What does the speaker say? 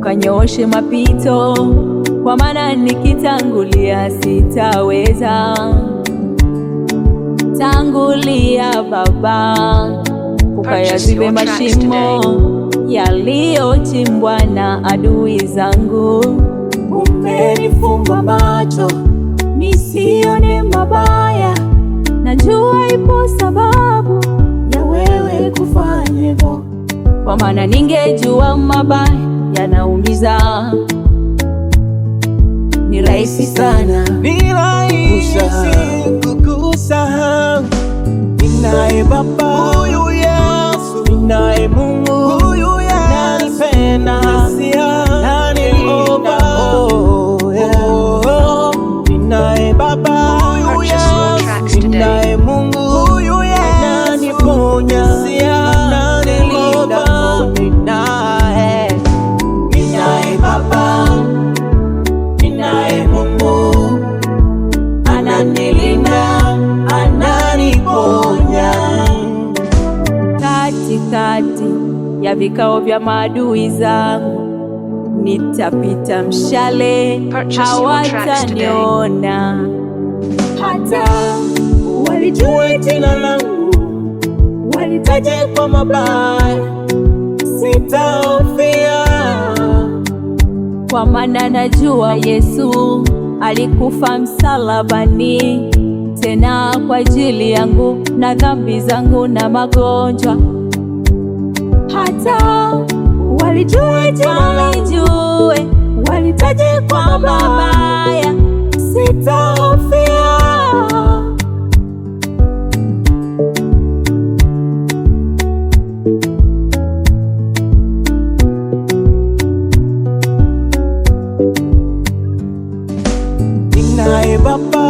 ukanyoshe mapito, kwa maana nikitangulia sitaweza. Tangulia Baba, ukayazibe mashimo yaliyochimbwa na adui zangu. Umenifumba macho nisione mabaya, najua ipo sababu ya wewe kufanya hivyo, kwa maana ningejua mabaya yanaumiza. Ni rahisi sana, ni rahisi kukusahau. Ninaye Baba huyu Yesu, ninaye Mungu huyu Yesu, ananipenda ananilinda. Ninaye Baba huyu Yesu, ninaye Mungu huyu Yesu, ananiponya ananilinda. Ninaye Baba, ninaye Mungu ananilinda ananiponya. Katikati ya vikao vya maadui zangu nitapita mshale, hawataniona. Hata walijue jina langu, walitaje kwa mabaya, sitahofia, kwa maana najua Yesu alikufa msalabani, tena kwa ajili yangu na dhambi zangu na magonjwa. hata walijue jina langu, walitaje kwa mabaya, sitahofia. Ninaye Baba